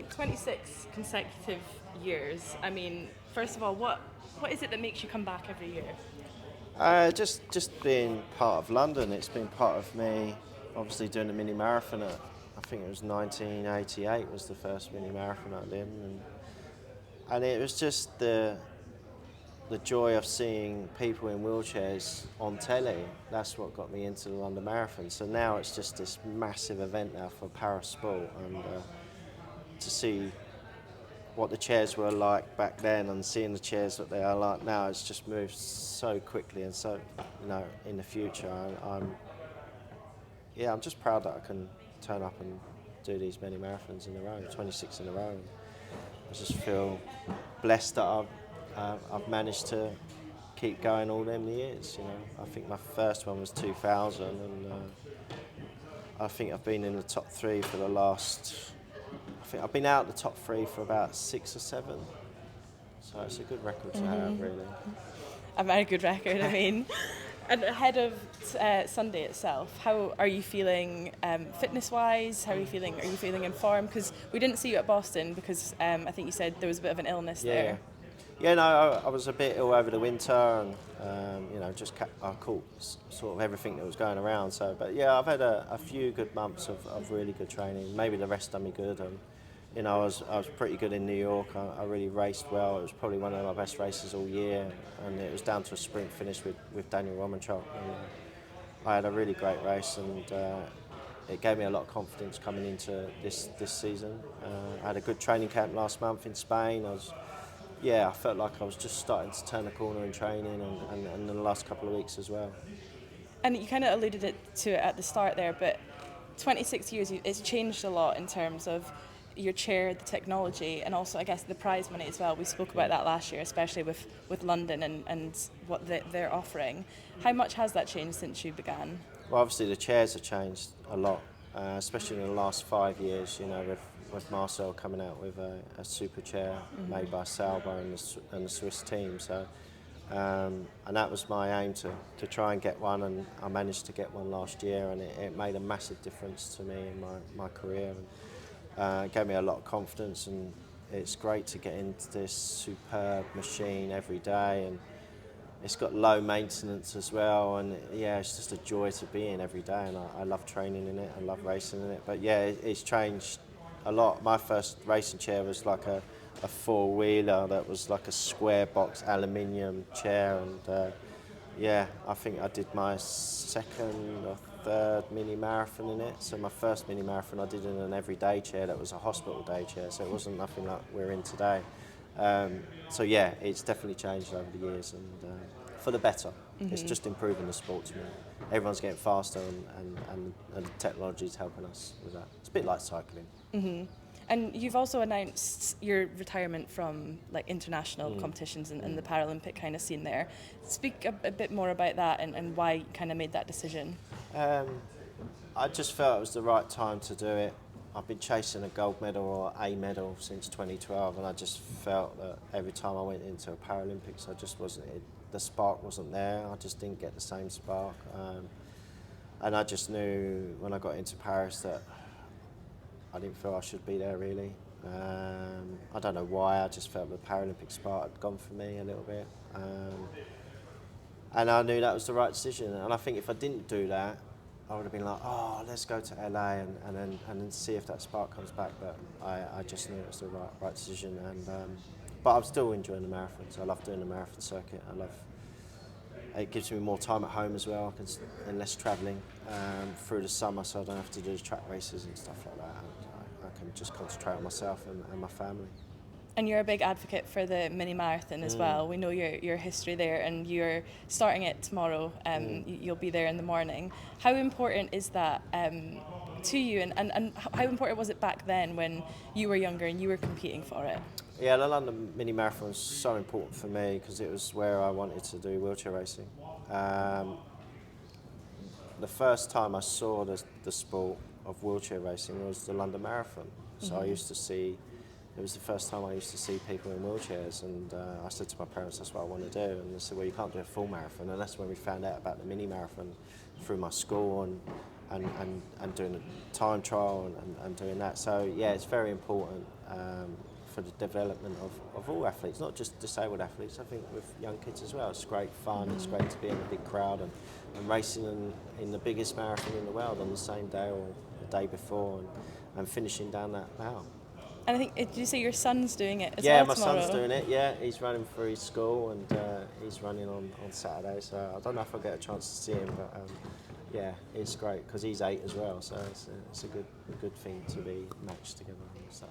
26 consecutive years. I mean, first of all, what is it that makes you come back every year? Just being part of London. It's been part of me. Obviously, doing a mini marathon at I think it was 1988 was the first mini marathon I did, and it was just the joy of seeing people in wheelchairs on telly. That's what got me into the London Marathon. So now it's just this massive event now for para sport, and to see what the chairs were like back then and seeing the chairs that they are like now, it's just moved so quickly. And so, in the future, I'm just proud that I can turn up and do these many marathons in a row, 26 in a row. I just feel blessed that I've managed to keep going all them years. I think my first one was 2000, and I think I've been in the top three for the last. I think I've been out the top three for about 6 or 7. So it's a good record to have, really. A very good record, I mean. And ahead of Sunday itself, how are you feeling fitness-wise? How are you feeling? Are you feeling in form? Because we didn't see you at Boston because I think you said there was a bit of an illness there. Yeah, no, I was a bit ill over the winter, and I caught sort of everything that was going around. So, but yeah, I've had a few good months of really good training. Maybe the rest done me good, and I was pretty good in New York. I really raced well. It was probably one of my best races all year, and it was down to a sprint finish with Daniel Romanchuk. And I had a really great race, and it gave me a lot of confidence coming into this season. I had a good training camp last month in Spain. I felt like I was just starting to turn the corner in training, and in the last couple of weeks as well. And you kind of alluded to it at the start there, but 26 years, it's changed a lot in terms of your chair, the technology, and also, I guess, the prize money as well. We spoke about that last year, especially with London and what they're offering. How much has that changed since you began? Well, obviously the chairs have changed a lot, especially in the last 5 years. With Marcel coming out with a super chair made by Sauber and the Swiss team. So, and that was my aim to try and get one, and I managed to get one last year, and it made a massive difference to me in my career. And it gave me a lot of confidence, and it's great to get into this superb machine every day, and it's got low maintenance as well, and it's just a joy to be in every day, and I love training in it, I love racing in it. But it's changed a lot. My first racing chair was like a four-wheeler that was like a square box aluminium chair, and I think I did my second or third mini marathon in it. So my first mini marathon I did in an everyday chair that was a hospital day chair, so it wasn't nothing like we're in today. It's definitely changed over the years, and for the better. Mm-hmm. It's just improving the sport to me. Everyone's getting faster, and the technology is helping us with that. It's a bit like cycling. Mm-hmm. And you've also announced your retirement from international competitions and the Paralympic kind of scene there. Speak a bit more about that and why you kind of made that decision. I just felt it was the right time to do it. I've been chasing a gold medal or a medal since 2012, and I just felt that every time I went into a Paralympics, the spark wasn't there. I just didn't get the same spark. And I just knew when I got into Paris that I didn't feel I should be there, really. I don't know why, I just felt the Paralympic spark had gone for me a little bit. And I knew that was the right decision. And I think if I didn't do that, I would have been like, let's go to LA and then see if that spark comes back. But I just knew it was the right decision. But I'm still enjoying the marathons. I love doing the marathon circuit. It gives me more time at home as well, and less travelling through the summer, so I don't have to do the track races and stuff like that. I can just concentrate on myself and my family. And you're a big advocate for the mini marathon as well. We know your history there, and you're starting it tomorrow. You'll be there in the morning. How important is that to you, and how important was it back then when you were younger and you were competing for it? Yeah, the London Mini Marathon was so important for me because it was where I wanted to do wheelchair racing. The first time I saw the sport of wheelchair racing was the London Marathon. So it was the first time I used to see people in wheelchairs, and I said to my parents, that's what I want to do. And they said, well, you can't do a full marathon. And that's when we found out about the mini marathon through my school, and doing a time trial and doing that. So yeah, it's very important for the development of all athletes, not just disabled athletes. I think with young kids as well, it's great fun. It's great to be in a big crowd and racing in the biggest marathon in the world on the same day or the day before and finishing down that mile. And I think, did you say your son's doing it as Yeah, well my tomorrow? son's doing it. Yeah, he's running for his school and he's running on Saturday. So I don't know if I'll get a chance to see him, but yeah, it's great because he's 8 as well. So it's a good thing to be matched together and stuff.